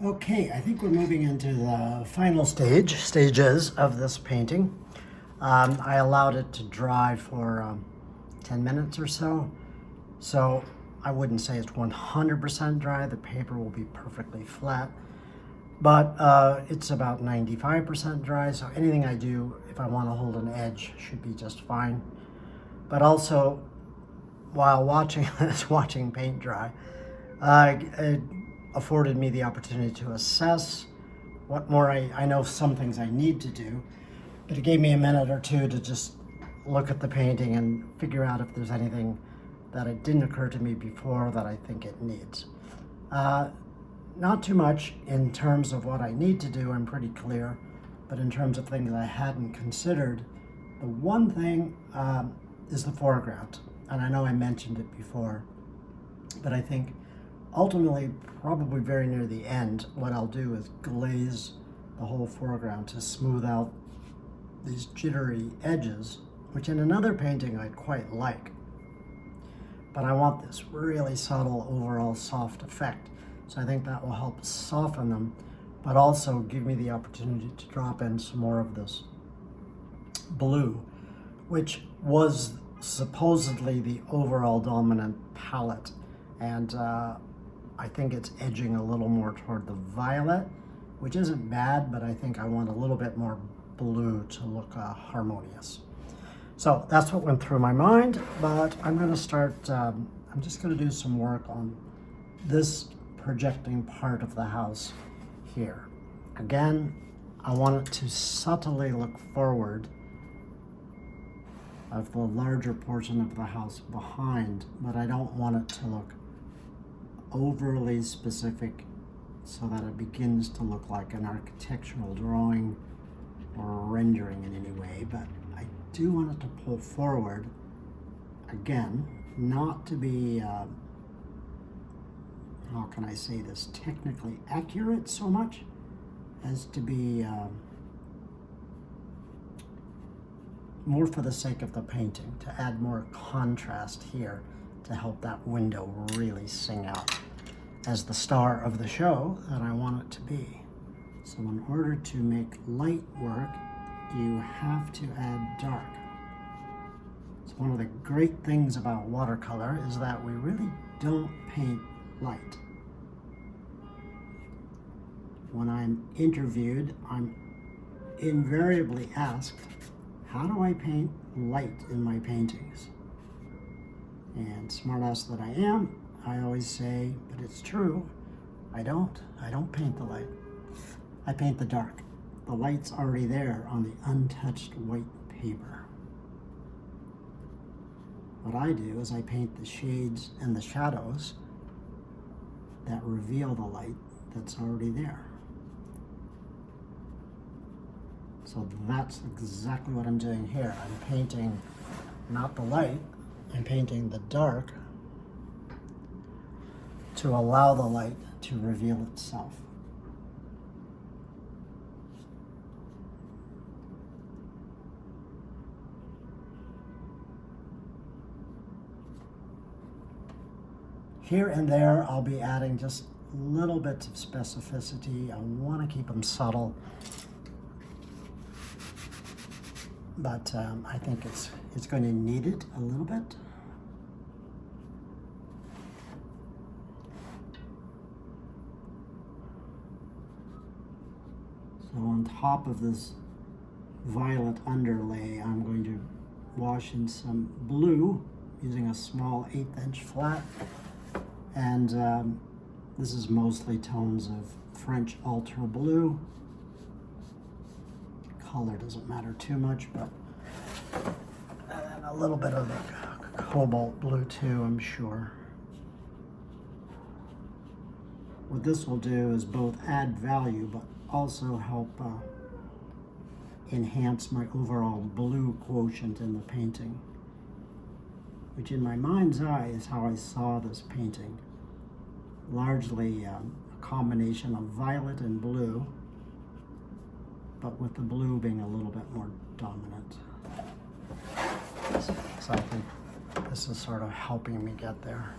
Okay, I think we're moving into the final stages of this painting. I allowed it to dry for 10 minutes or so. So I wouldn't say it's 100% dry. The paper will be perfectly flat. But it's about 95% dry, so anything I do, if I want to hold an edge, should be just fine. But also, while watching watching paint dry, it afforded me the opportunity to assess what more I know some things I need to do, but it gave me a minute or two to just look at the painting and figure out if there's anything that it didn't occur to me before that I think it needs. Not too much in terms of what I need to do, I'm pretty clear, but in terms of things I hadn't considered, the one thing is the foreground. And I know I mentioned it before, but I think ultimately, probably very near the end, what I'll do is glaze the whole foreground to smooth out these jittery edges, which in another painting I'd quite like. But I want this really subtle overall soft effect. So I think that will help soften them, but also give me the opportunity to drop in some more of this blue, which was supposedly the overall dominant palette. And I think it's edging a little more toward the violet, which isn't bad, but I think I want a little bit more blue to look harmonious. So that's what went through my mind, but I'm going to start, I'm just going to do some work on this projecting part of the house here. Again, I want it to subtly look forward of the larger portion of the house behind, but I don't want it to look overly specific so that it begins to look like an architectural drawing or rendering in any way, but I do want it to pull forward, again, not to be how can I say this, technically accurate so much as to be more for the sake of the painting, to add more contrast here to help that window really sing out as the star of the show that I want it to be. So in order to make light work, you have to add dark. So one of the great things about watercolor is that we really don't paint light. When I'm interviewed, I'm invariably asked, how do I paint light in my paintings? And smartass that I am, I always say, but it's true, I don't paint the light. I paint the dark. The light's already there on the untouched white paper. What I do is I paint the shades and the shadows that reveal the light that's already there. So that's exactly what I'm doing here. I'm painting not the light, I'm painting the dark to allow the light to reveal itself. Here and there, I'll be adding just little bits of specificity. I want to keep them subtle, but I think it's going to need it a little bit. So on top of this violet underlay, I'm going to wash in some blue using a small 1/8 inch flat. And this is mostly tones of French ultra blue. Color doesn't matter too much, but and a little bit of the cobalt blue too, I'm sure. What this will do is both add value, but also help enhance my overall blue quotient in the painting, which in my mind's eye is how I saw this painting. Largely a combination of violet and blue, but with the blue being a little bit more dominant. So I think this is sort of helping me get there.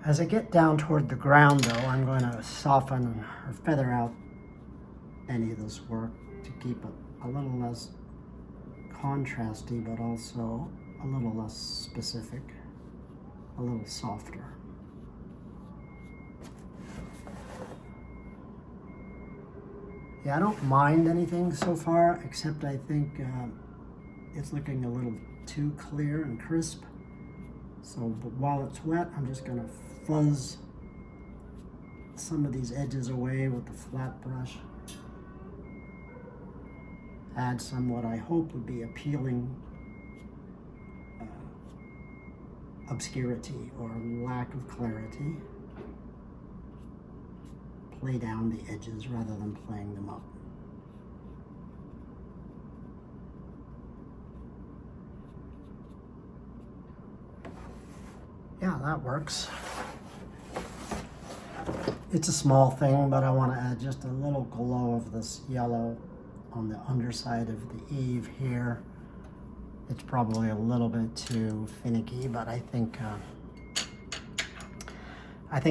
As I get down toward the ground though, I'm going to soften or feather out any of this work to keep it a little less contrasty, but also a little less specific, a little softer. Yeah, I don't mind anything so far, except I think it's looking a little too clear and crisp. So but while it's wet, I'm just going to fuzz some of these edges away with the flat brush. Add some what I hope would be appealing obscurity or lack of clarity. Play down the edges rather than playing them up. Yeah, that works. It's a small thing, but I want to add just a little glow of this yellow on the underside of the eave here. It's probably a little bit too finicky, but I think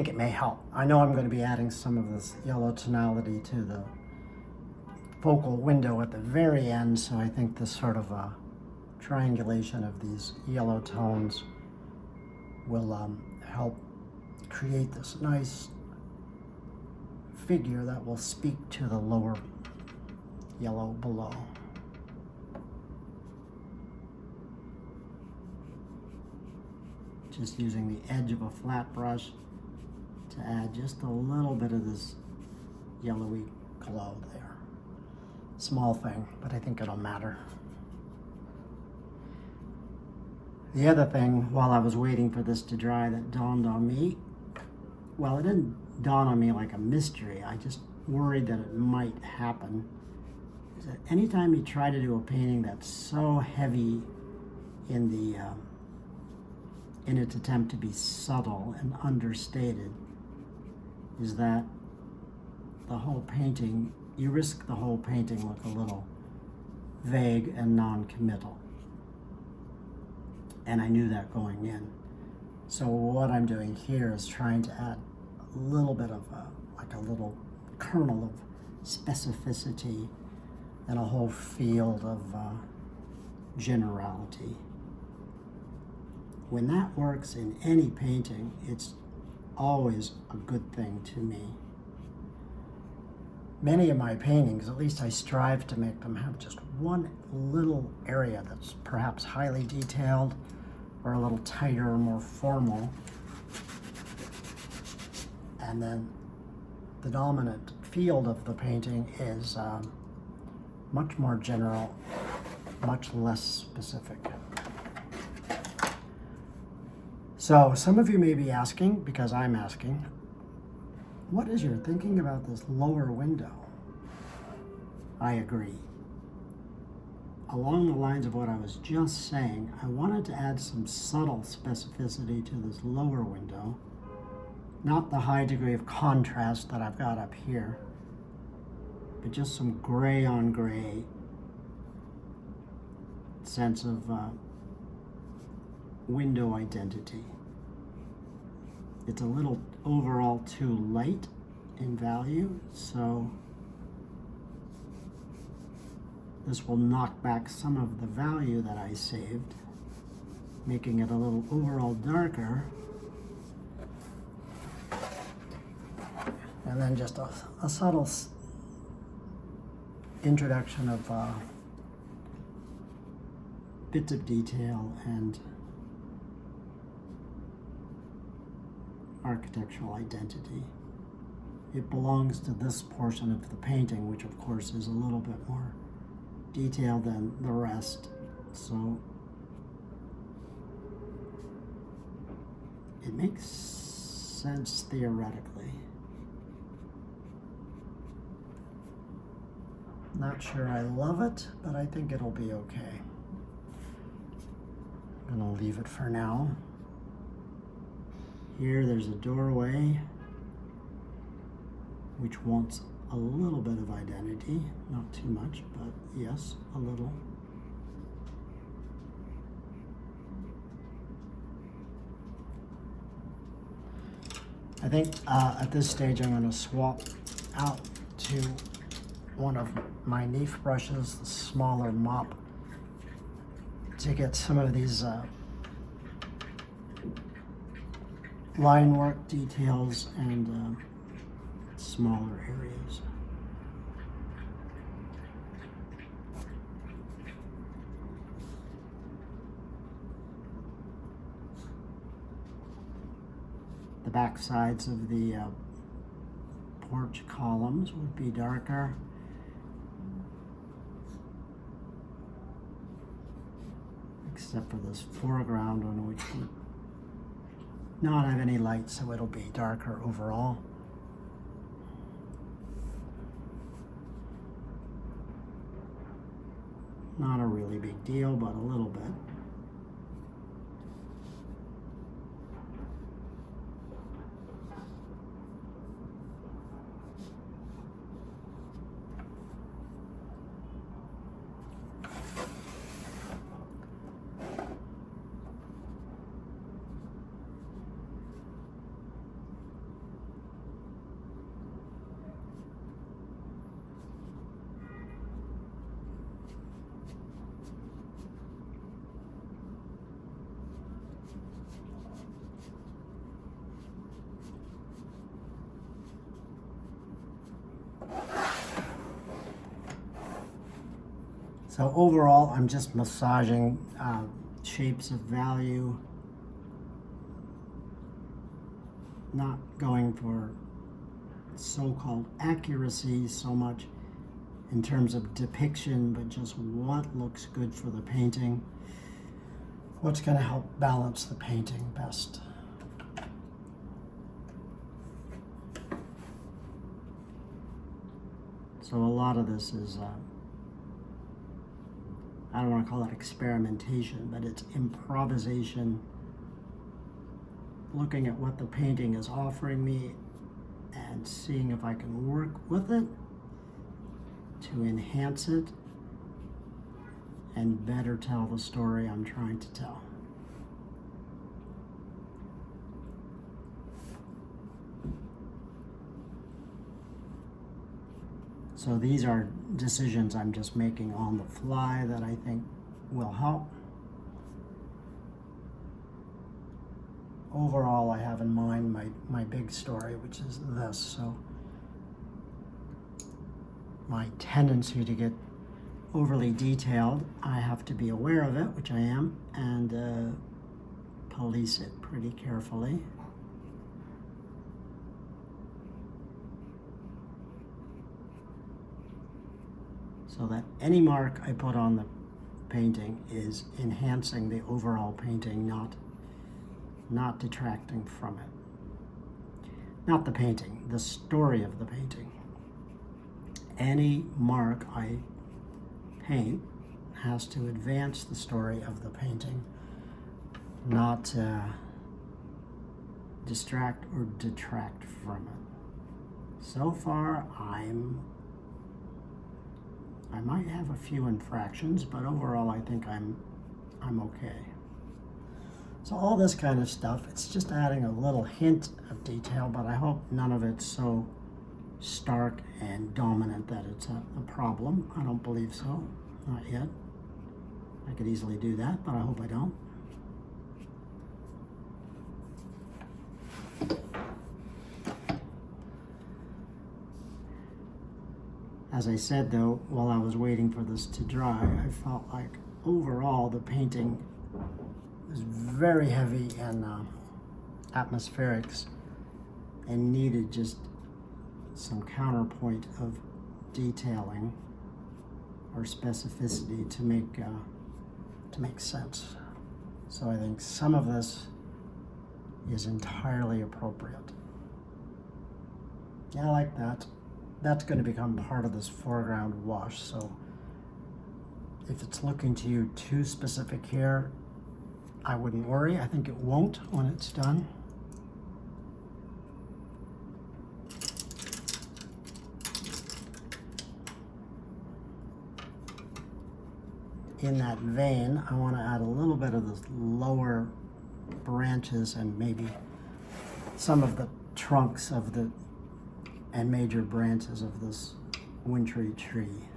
it may help. I know I'm going to be adding some of this yellow tonality to the focal window at the very end, so I think this sort of triangulation of these yellow tones will help create this nice figure that will speak to the lower yellow below. Just using the edge of a flat brush to add just a little bit of this yellowy glow there. Small thing, but I think it'll matter. The other thing, while I was waiting for this to dry, that dawned on me, well, it didn't dawn on me like a mystery. I just worried that it might happen. Is that anytime you try to do a painting that's so heavy in the in its attempt to be subtle and understated, is that the whole painting, you risk the whole painting look a little vague and non-committal. And I knew that going in. So what I'm doing here is trying to add a little bit of like a little kernel of specificity and a whole field of generality. When that works in any painting, it's always a good thing to me. Many of my paintings, at least I strive to make them have just one little area that's perhaps highly detailed or a little tighter or more formal. And then the dominant field of the painting is much more general, much less specific. So some of you may be asking, because I'm asking, what is your thinking about this lower window? I agree. Along the lines of what I was just saying, I wanted to add some subtle specificity to this lower window, not the high degree of contrast that I've got up here, but just some gray on gray sense of window identity. It's a little overall too light in value, so this will knock back some of the value that I saved, making it a little overall darker. And then just a subtle introduction of bits of detail and architectural identity. It belongs to this portion of the painting, which of course is a little bit more detailed than the rest. So it makes sense theoretically. Not sure I love it, but I think it'll be okay. I'm gonna leave it for now. Here there's a doorway which wants a little bit of identity, not too much, but yes, a little. I think at this stage I'm going to swap out to one of my Neef brushes, the smaller mop, to get some of these line work details and smaller areas. The back sides of the porch columns would be darker. Except for this foreground on which would not have any light, so it'll be darker overall. Not a really big deal, but a little bit. So overall, I'm just massaging shapes of value, not going for so-called accuracy so much in terms of depiction, but just what looks good for the painting, what's going to help balance the painting best. So a lot of this is I don't want to call it experimentation, but it's improvisation, looking at what the painting is offering me and seeing if I can work with it to enhance it and better tell the story I'm trying to tell. So these are decisions I'm just making on the fly that I think will help. Overall, I have in mind my big story, which is this. So my tendency to get overly detailed, I have to be aware of it, which I am, and police it pretty carefully. So that any mark I put on the painting is enhancing the overall painting, not detracting from it. Not the painting, the story of the painting. Any mark I paint has to advance the story of the painting, not distract or detract from it. So far, I might have a few infractions, but overall I think I'm okay. So all this kind of stuff, it's just adding a little hint of detail, but I hope none of it's so stark and dominant that it's a problem. I don't believe so, not yet. I could easily do that, but I hope I don't. As I said though, while I was waiting for this to dry, I felt like overall the painting was very heavy in atmospherics and needed just some counterpoint of detailing or specificity to make sense. So I think some of this is entirely appropriate. Yeah, I like that. That's going to become part of this foreground wash. So if it's looking to you too specific here, I wouldn't worry. I think it won't when it's done. In that vein, I want to add a little bit of the lower branches and maybe some of the trunks of the and major branches of this wintry tree.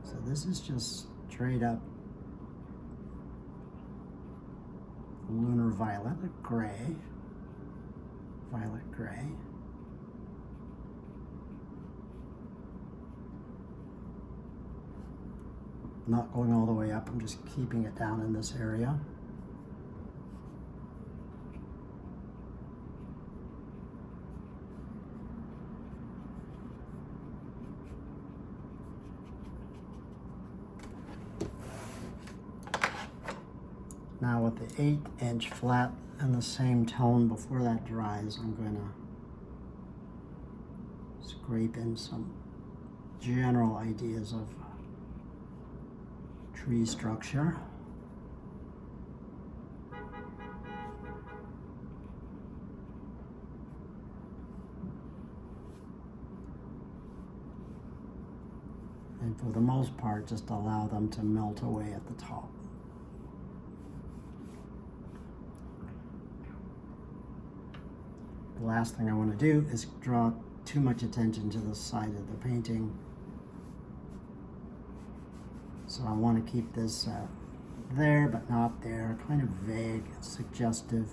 So this is just straight up lunar violet gray, violet gray. Not going all the way up, I'm just keeping it down in this area. Now with the 8-inch flat and the same tone before that dries, I'm going to scrape in some general ideas of tree structure. And for the most part, just allow them to melt away at the top. The last thing I want to do is draw too much attention to the side of the painting. So I want to keep this there, but not there, kind of vague, suggestive.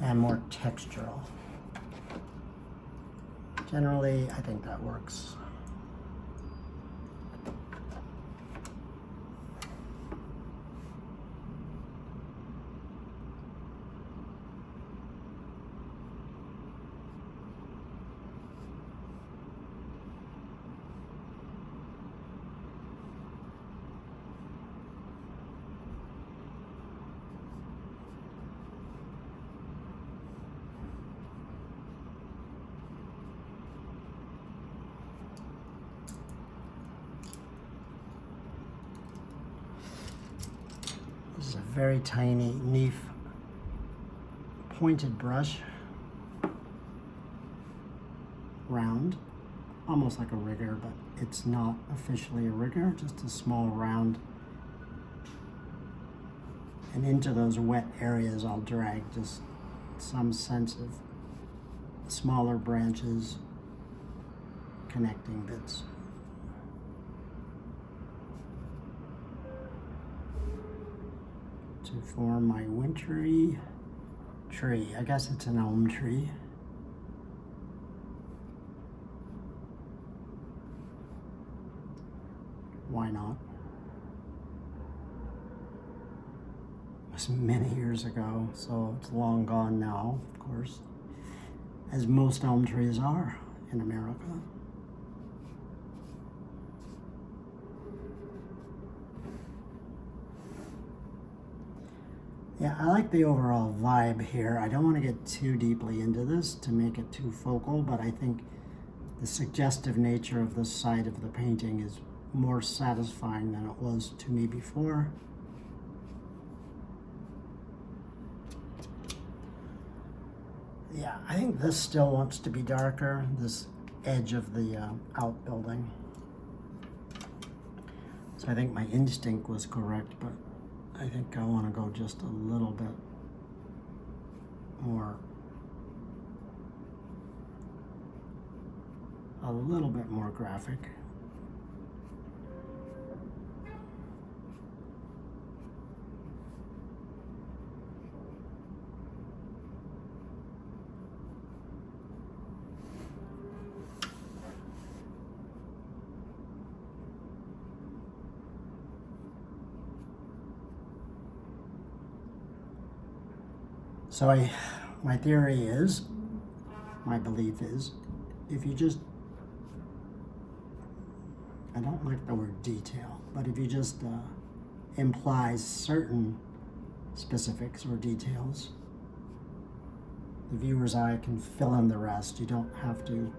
And more textural. Generally, I think that works. This is a very tiny Neef pointed brush, round, almost like a rigger, but it's not officially a rigger, just a small round. And into those wet areas I'll drag just some sense of smaller branches, connecting bits. To form my wintry tree. I guess it's an elm tree. Why not? It was many years ago, so it's long gone now, of course, as most elm trees are in America. Yeah, I like the overall vibe here. I don't want to get too deeply into this to make it too focal, but I think the suggestive nature of this side of the painting is more satisfying than it was to me before. Yeah, I think this still wants to be darker, this edge of the outbuilding. So I think my instinct was correct, but I think I want to go just a little bit more, graphic. So my theory is, my belief is, if you just, I don't like the word detail, but if you just imply certain specifics or details, the viewer's eye can fill in the rest. You don't have to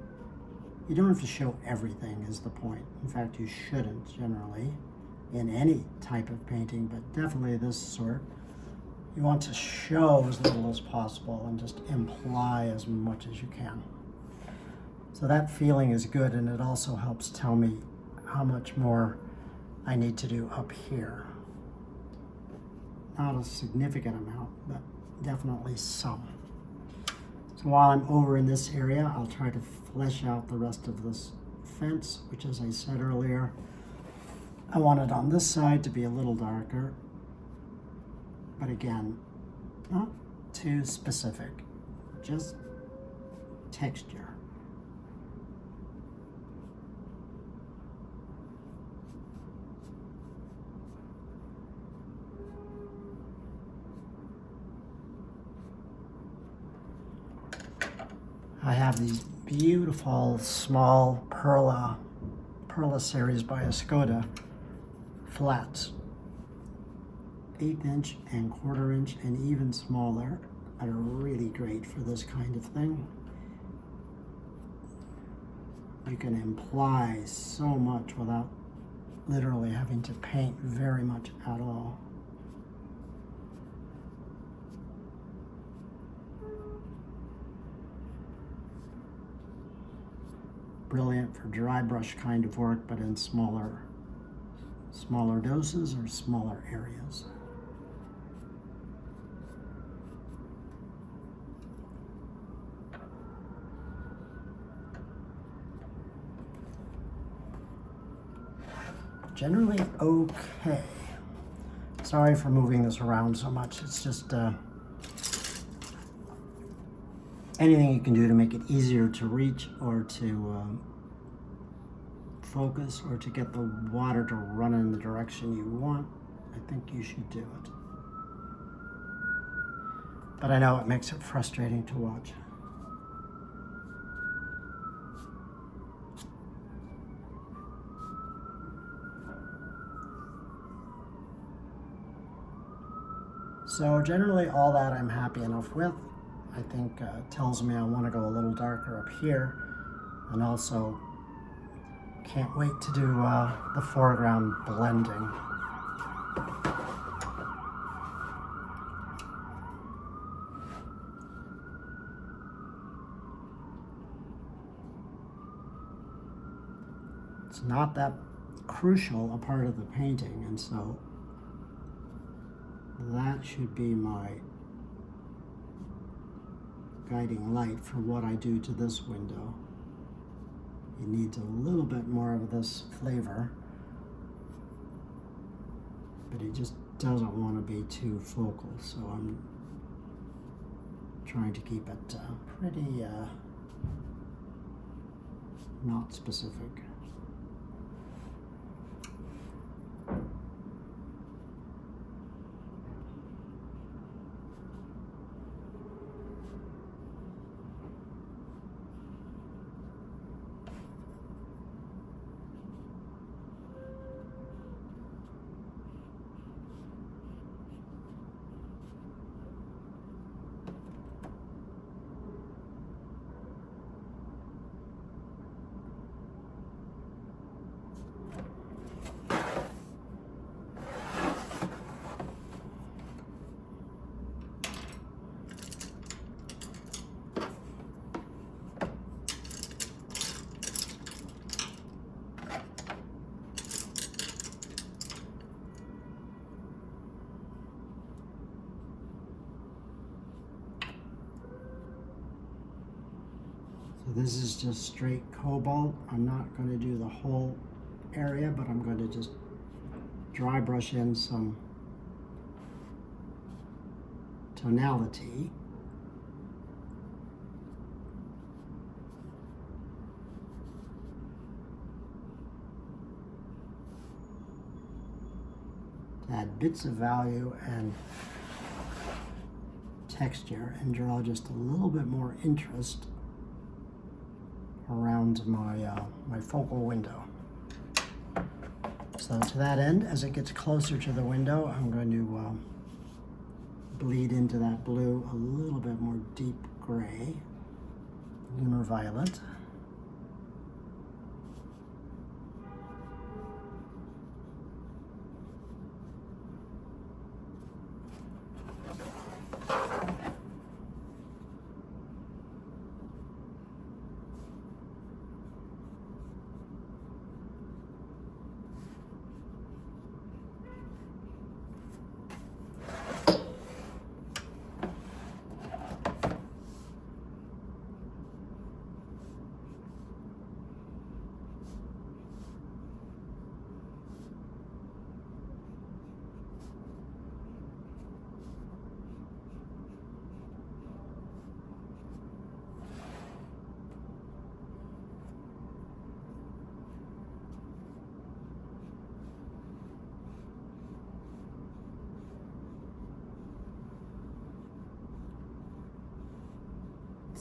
show everything is the point. In fact, you shouldn't generally in any type of painting, but definitely this sort. You want to show as little as possible and just imply as much as you can. So that feeling is good, and it also helps tell me how much more I need to do up here. not a significant amount, but definitely some. So while I'm over in this area, I'll try to flesh out the rest of this fence, which, as I said earlier, I want it on this side to be a little darker, but again, not too specific, just texture. I have these beautiful small Perla series by Escoda flats, 1/8 inch and 1/4 inch and even smaller, are really great for this kind of thing. You can imply so much without literally having to paint very much at all. Brilliant for dry brush kind of work, but in smaller doses or smaller areas. Generally okay. Sorry for moving this around so much. It's just anything you can do to make it easier to reach or to focus or to get the water to run in the direction you want, I think you should do it. But I know it makes it frustrating to watch. So generally all that I'm happy enough with. I think tells me I want to go a little darker up here, and also can't wait to do the foreground blending. It's not that crucial a part of the painting, and so that should be my guiding light for what I do to this window. It needs a little bit more of this flavor, but it just doesn't want to be too focal, so I'm trying to keep it pretty not specific. So this is just straight cobalt. I'm not going to do the whole area, but I'm going to just dry brush in some tonality. To add bits of value and texture and draw just a little bit more interest around my focal window. So to that end, as it gets closer to the window, I'm going to bleed into that blue a little bit more deep gray, lunar violet.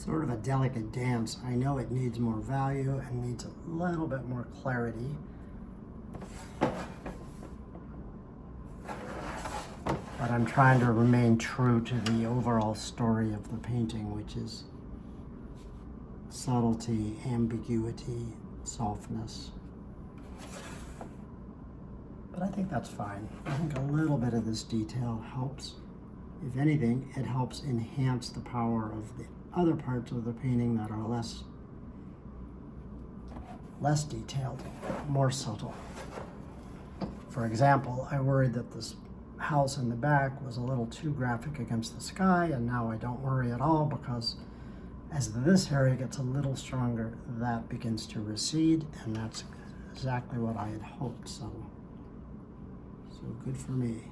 sort of a delicate dance. I know it needs more value and needs a little bit more clarity. But I'm trying to remain true to the overall story of the painting, which is subtlety, ambiguity, softness. But I think that's fine. I think a little bit of this detail helps. If anything, it helps enhance the power of the other parts of the painting that are less detailed, more subtle. For example, I worried that this house in the back was a little too graphic against the sky, and now I don't worry at all, because as this area gets a little stronger, that begins to recede, and that's exactly what I had hoped. So good for me.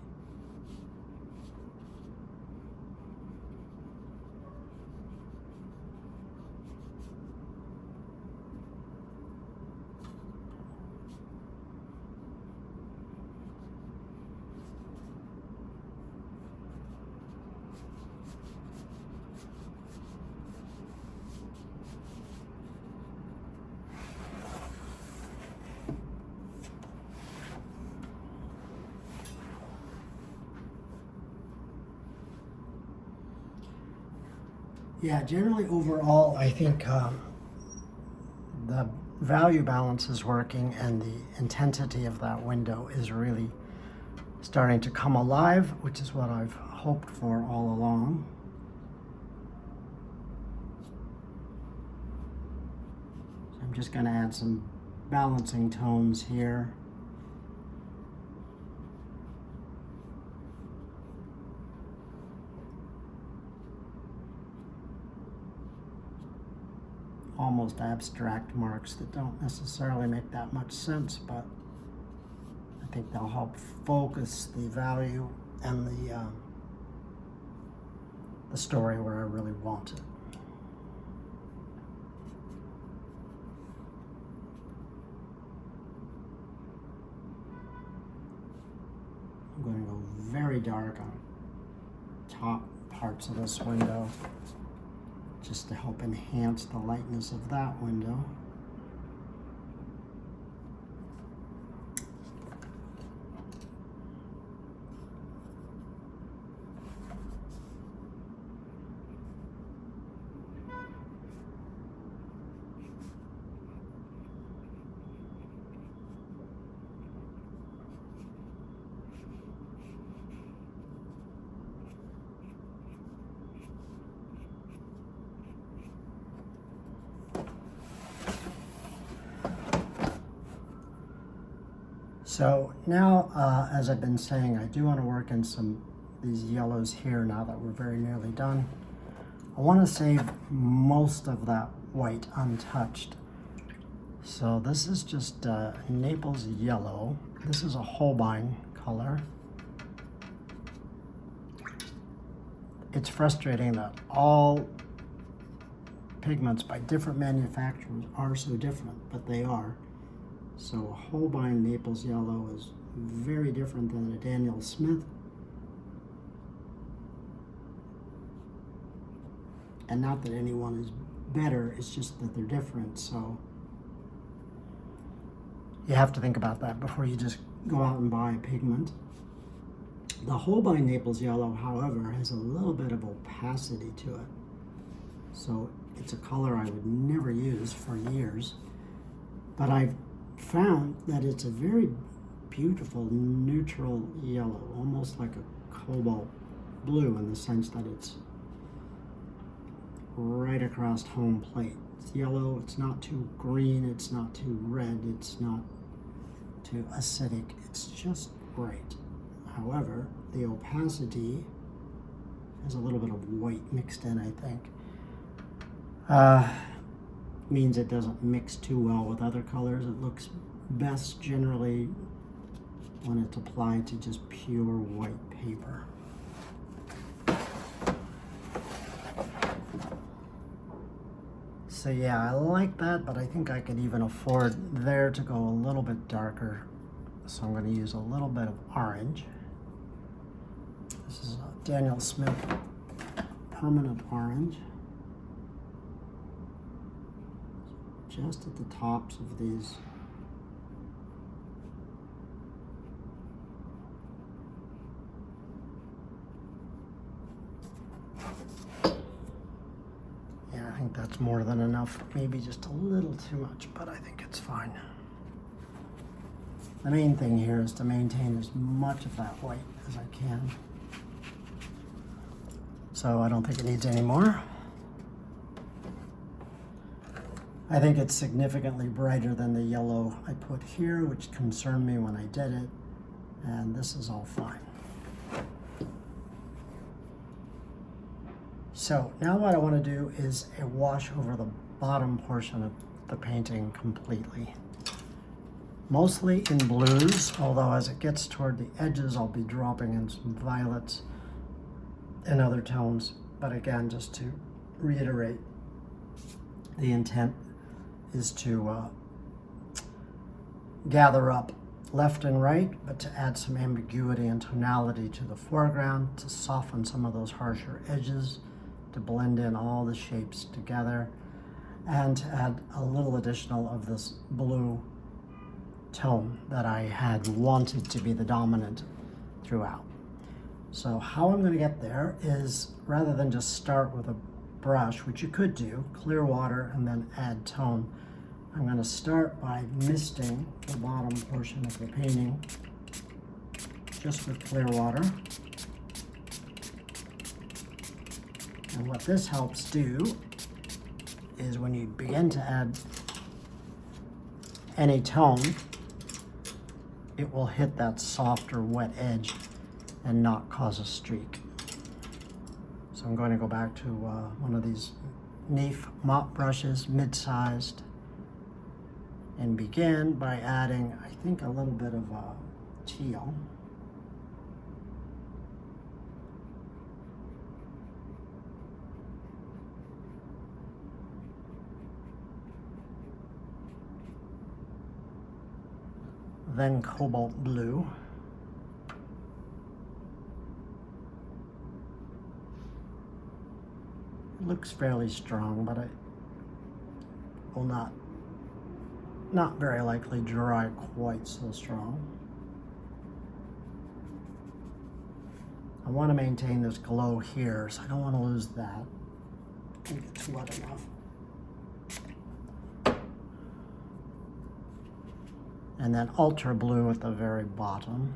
Yeah, generally overall, I think the value balance is working, and the intensity of that window is really starting to come alive, which is what I've hoped for all along. So I'm just going to add some balancing tones here. Almost abstract marks that don't necessarily make that much sense, but I think they'll help focus the value and the story where I really want it. I'm going to go very dark on top parts of this window, just to help enhance the lightness of that window. So now, as I've been saying, I do want to work in these yellows here now that we're very nearly done. I want to save most of that white untouched. So this is just Naples yellow. This is a Holbein color. It's frustrating that all pigments by different manufacturers are so different, but they are. So a Holbein Naples yellow is very different than a Daniel Smith. And not that anyone is better, it's just that they're different. So you have to think about that before you just go out and buy a pigment. The Holbein Naples yellow, however, has a little bit of opacity to it. So it's a color I would never use for years. But I've found that it's a very beautiful neutral yellow, almost like a cobalt blue, in the sense that it's right across home plate. It's yellow, it's not too green, it's not too red, it's not too acidic, it's just right. However, the opacity has a little bit of white mixed in, I think. Means it doesn't mix too well with other colors. It looks best generally when it's applied to just pure white paper. So yeah, I like that, but I think I could even afford there to go a little bit darker. So I'm going to use a little bit of orange. This is a Daniel Smith permanent orange. just at the tops of these. Yeah, I think that's more than enough. Maybe just a little too much, but I think it's fine. The main thing here is to maintain as much of that white as I can. So I don't think it needs any more. I think it's significantly brighter than the yellow I put here, which concerned me when I did it, and this is all fine. So now what I want to do is a wash over the bottom portion of the painting completely. Mostly in blues, although as it gets toward the edges, I'll be dropping in some violets and other tones. But again, just to reiterate, the intent is to gather up left and right, but to add some ambiguity and tonality to the foreground, to soften some of those harsher edges, to blend in all the shapes together, and to add a little additional of this blue tone that I had wanted to be the dominant throughout. So how I'm going to get there is, rather than just start with a brush, which you could do, clear water and then add tone, I'm going to start by misting the bottom portion of the painting just with clear water. And what this helps do is when you begin to add any tone, it will hit that softer wet edge and not cause a streak. So I'm going to go back to one of these Neef mop brushes, mid-sized, and begin by adding, I think, a little bit of teal. Then cobalt blue. It looks fairly strong, but it will not very likely dry quite so strong. I want to maintain this glow here, so I don't want to lose that. I think it's wet enough. And then ultra blue at the very bottom.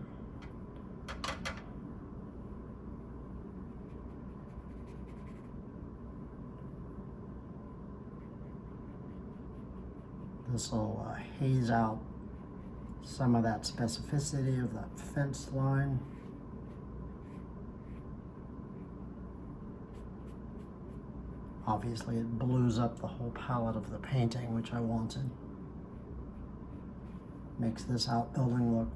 This will haze out some of that specificity of that fence line. Obviously, it blues up the whole palette of the painting, which I wanted. Makes this outbuilding look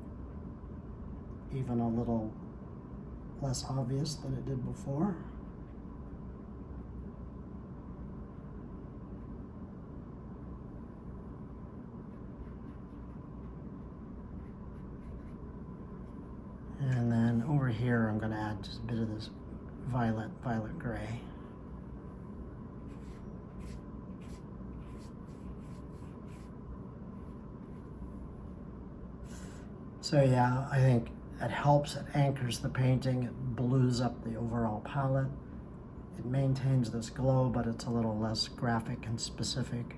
even a little less obvious than it did before. And then over here, I'm going to add just a bit of this violet gray. So yeah, I think it helps, it anchors the painting, it blues up the overall palette. It maintains this glow, but it's a little less graphic and specific.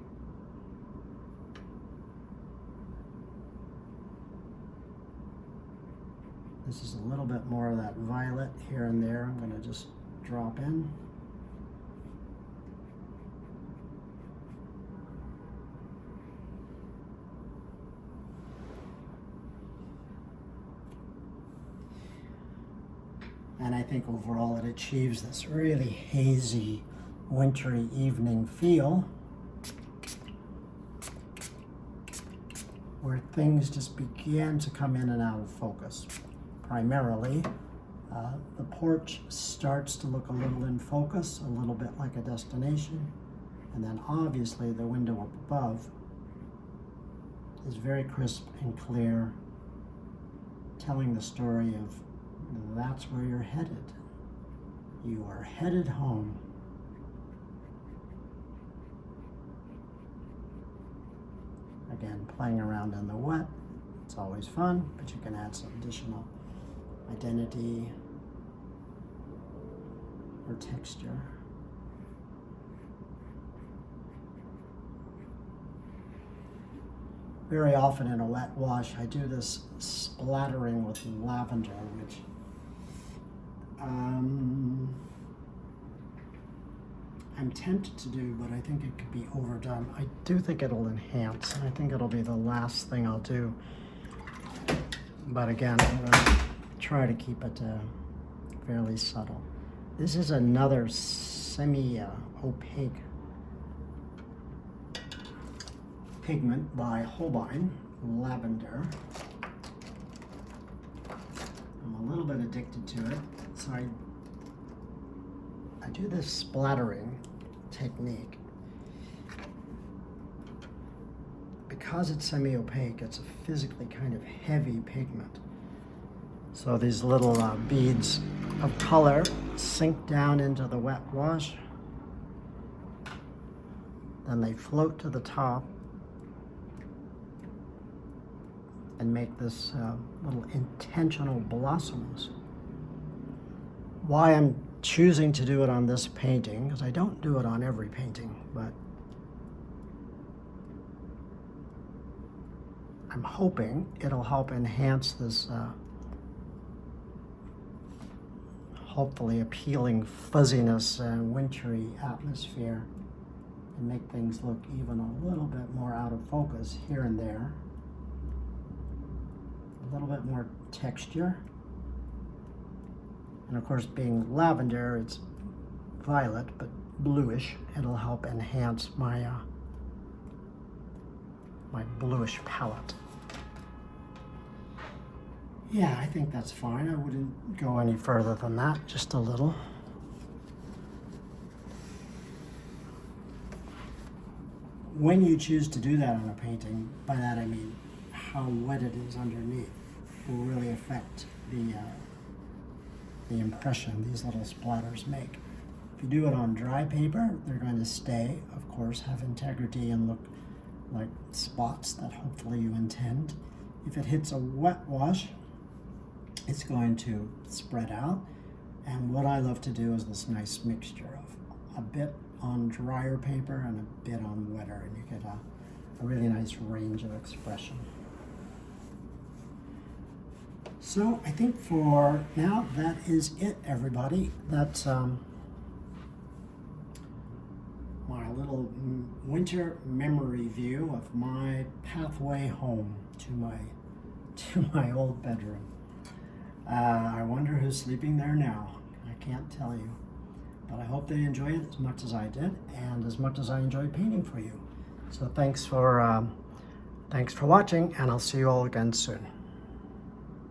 This is a little bit more of that violet here and there. I'm going to just drop in. And I think overall it achieves this really hazy, wintry evening feel where things just begin to come in and out of focus. Primarily, the porch starts to look a little in focus, a little bit like a destination, and then obviously the window up above is very crisp and clear, telling the story of that's where you're headed. You are headed home. Again, playing around in the wet, it's always fun, but you can add some additional identity or texture. Very often in a wet wash, I do this splattering with lavender, which I'm tempted to do, but I think it could be overdone. I do think it'll enhance, and I think it'll be the last thing I'll do. But again, I'm going to try to keep it fairly subtle. This is another semi-opaque pigment by Holbein, Lavender. I'm a little bit addicted to it, so I do this splattering technique. Because it's semi-opaque, it's a physically kind of heavy pigment. So these little beads of color sink down into the wet wash. Then they float to the top and make this little intentional blossoms. Why I'm choosing to do it on this painting, because I don't do it on every painting, but I'm hoping it'll help enhance this hopefully appealing fuzziness and wintry atmosphere and make things look even a little bit more out of focus here and there. A little bit more texture. And of course, being lavender, it's violet, but bluish. It'll help enhance my my bluish palette. Yeah, I think that's fine. I wouldn't go any further than that, just a little. When you choose to do that on a painting, by that I mean how wet it is underneath, will really affect the impression these little splatters make. If you do it on dry paper, they're going to stay, of course, have integrity and look like spots that hopefully you intend. If it hits a wet wash, it's going to spread out. And what I love to do is this nice mixture of a bit on drier paper and a bit on wetter, and you get a really nice range of expression. So I think for now, that is it, everybody. That's my little winter memory view of my pathway home to my old bedroom. I wonder who's sleeping there now. I can't tell you, but I hope they enjoy it as much as I did, and as much as I enjoyed painting for you. So thanks for watching, and I'll see you all again soon.